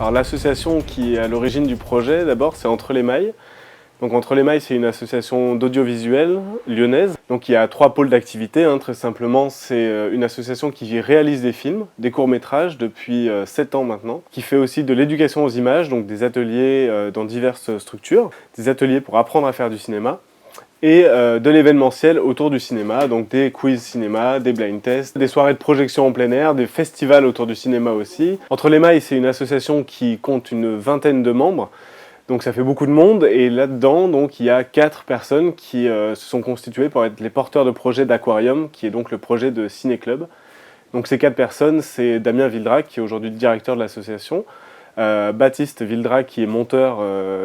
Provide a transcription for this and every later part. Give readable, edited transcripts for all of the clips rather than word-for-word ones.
Alors l'association qui est à l'origine du projet, d'abord, c'est Entre les Mailles. Donc Entre les Mailles, c'est une association d'audiovisuel lyonnaise. Donc il y a 3 pôles d'activité, très simplement. C'est une association qui réalise des films, des courts-métrages depuis 7 ans maintenant, qui fait aussi de l'éducation aux images, donc des ateliers dans diverses structures, des ateliers pour apprendre à faire du cinéma, et de l'événementiel autour du cinéma, donc des quiz cinéma, des blind tests, des soirées de projection en plein air, des festivals autour du cinéma aussi. Entre les Mailles, c'est une association qui compte une vingtaine de membres, donc ça fait beaucoup de monde, et là-dedans, donc, il y a 4 personnes qui se sont constituées pour être les porteurs de projet d'Aquarium, qui est donc le projet de Ciné Club. Donc ces 4 personnes, c'est Damien Vildrac, qui est aujourd'hui le directeur de l'association, Baptiste Vildrac, qui est monteur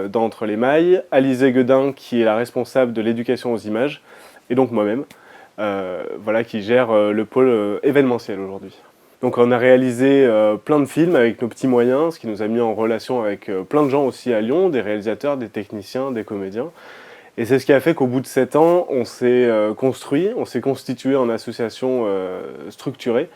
dans Entre les Mailles, Alizé Guedin, qui est la responsable de l'éducation aux images, et donc moi-même, voilà, qui gère le pôle événementiel aujourd'hui. Donc on a réalisé plein de films avec nos petits moyens, ce qui nous a mis en relation avec plein de gens aussi à Lyon, des réalisateurs, des techniciens, des comédiens. Et c'est ce qui a fait qu'au bout de 7 ans, on s'est construit, on s'est constitué en association structurée,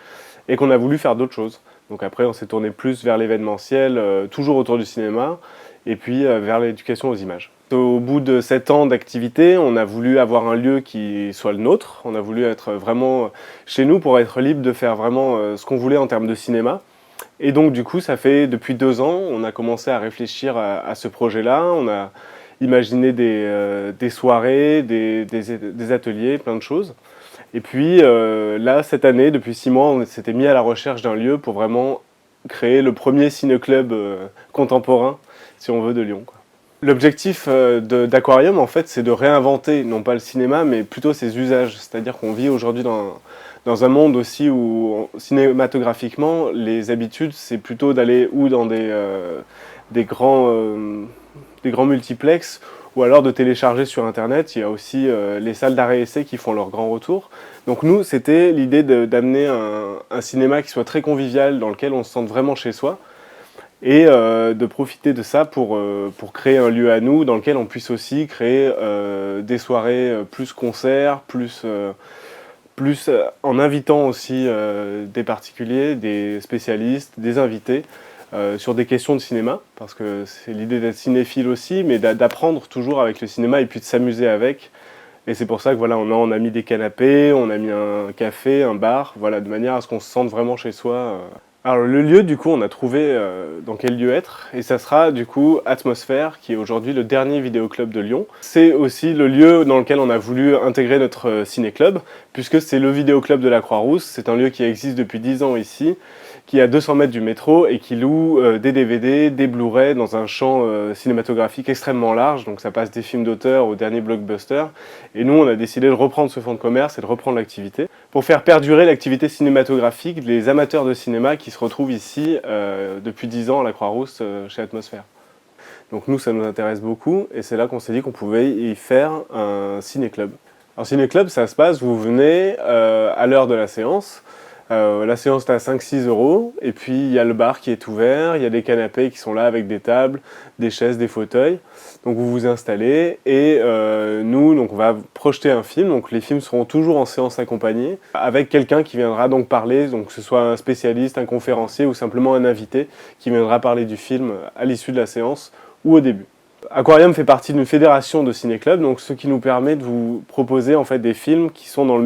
et qu'on a voulu faire d'autres choses. Donc après, on s'est tourné plus vers l'événementiel, toujours autour du cinéma, et puis vers l'éducation aux images. Au bout de 7 ans d'activité, on a voulu avoir un lieu qui soit le nôtre. On a voulu être vraiment chez nous pour être libre de faire vraiment ce qu'on voulait en termes de cinéma. Et donc du coup, ça fait depuis 2 ans, on a commencé à réfléchir à ce projet-là. On a imaginé des soirées, des ateliers, plein de choses. Et puis là, cette année, depuis 6 mois, on s'était mis à la recherche d'un lieu pour vraiment créer le premier ciné-club contemporain, si on veut, de Lyon, quoi. L'objectif d'Aquarium, en fait, c'est de réinventer, non pas le cinéma, mais plutôt ses usages. C'est-à-dire qu'on vit aujourd'hui dans un monde aussi où, cinématographiquement, les habitudes, c'est plutôt d'aller ou dans des grands multiplex, ou alors de télécharger sur Internet. Il y a aussi les salles d'arrêt-essai qui font leur grand retour. Donc nous, c'était l'idée d'amener un cinéma qui soit très convivial, dans lequel on se sente vraiment chez soi, et de profiter de ça pour créer un lieu à nous, dans lequel on puisse aussi créer des soirées plus concerts, plus en invitant aussi des particuliers, des spécialistes, des invités, sur des questions de cinéma, parce que c'est l'idée d'être cinéphile aussi, mais d'apprendre toujours avec le cinéma et puis de s'amuser avec. Et c'est pour ça que voilà, on a mis des canapés, on a mis un café, un bar, voilà, de manière à ce qu'on se sente vraiment chez soi. Alors le lieu, du coup, on a trouvé dans quel lieu être, et ça sera du coup Atmosphère, qui est aujourd'hui le dernier vidéoclub de Lyon. C'est aussi le lieu dans lequel on a voulu intégrer notre ciné-club, puisque c'est le vidéoclub de la Croix-Rousse. C'est un lieu qui existe depuis 10 ans ici, qui est à 200 mètres du métro et qui loue des DVD, des Blu-ray dans un champ cinématographique extrêmement large. Donc ça passe des films d'auteur aux derniers blockbusters. Et nous, on a décidé de reprendre ce fonds de commerce et de reprendre l'activité pour faire perdurer l'activité cinématographique des amateurs de cinéma qui se retrouvent ici depuis 10 ans à la Croix-Rousse chez Atmosphère. Donc nous, ça nous intéresse beaucoup et c'est là qu'on s'est dit qu'on pouvait y faire un ciné-club. Alors ciné-club, ça se passe, vous venez à l'heure de la séance. La séance est à 5-6 €, et puis il y a le bar qui est ouvert, il y a des canapés qui sont là avec des tables, des chaises, des fauteuils. Donc vous vous installez, et nous, donc, on va projeter un film. Donc les films seront toujours en séance accompagnée, avec quelqu'un qui viendra donc parler, donc que ce soit un spécialiste, un conférencier ou simplement un invité qui viendra parler du film à l'issue de la séance ou au début. Aquarium fait partie d'une fédération de ciné-clubs, donc ce qui nous permet de vous proposer en fait des films qui sont dans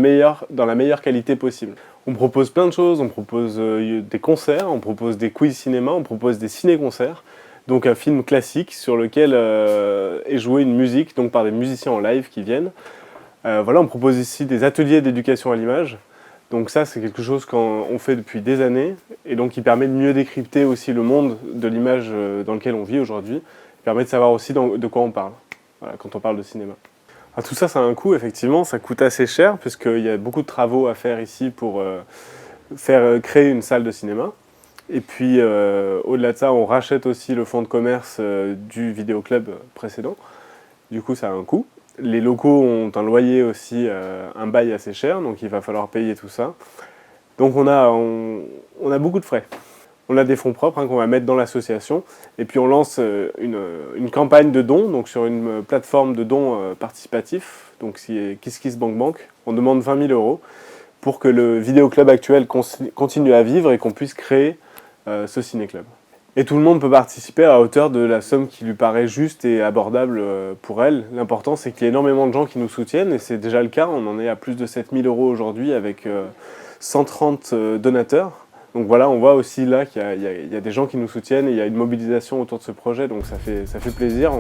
la meilleure qualité possible. On propose plein de choses, on propose des concerts, on propose des quiz cinéma, on propose des ciné-concerts, donc un film classique sur lequel est jouée une musique donc par des musiciens en live qui viennent. Voilà, on propose ici des ateliers d'éducation à l'image. Donc ça, c'est quelque chose qu'on fait depuis des années, et donc qui permet de mieux décrypter aussi le monde de l'image dans lequel on vit aujourd'hui, permet de savoir aussi de quoi on parle, voilà, quand on parle de cinéma. Alors tout ça, ça a un coût, effectivement, ça coûte assez cher, puisqu'il y a beaucoup de travaux à faire ici pour créer une salle de cinéma. Et puis, au-delà de ça, on rachète aussi le fonds de commerce du vidéoclub précédent. Du coup, ça a un coût. Les locaux ont un loyer aussi, un bail assez cher, donc il va falloir payer tout ça. Donc on a beaucoup de frais. On a des fonds propres qu'on va mettre dans l'association, et puis on lance une campagne de dons, donc sur une plateforme de dons participatifs, donc qui est KissKissBankBank. On demande 20 000 € pour que le vidéoclub actuel continue à vivre et qu'on puisse créer ce ciné-club. Et tout le monde peut participer à hauteur de la somme qui lui paraît juste et abordable pour elle. L'important, c'est qu'il y ait énormément de gens qui nous soutiennent, et c'est déjà le cas. On en est à plus de 7 000 € aujourd'hui avec 130 donateurs. Donc voilà, on voit aussi là qu'il y a des gens qui nous soutiennent et il y a une mobilisation autour de ce projet, donc ça fait plaisir,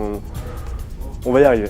on va y arriver.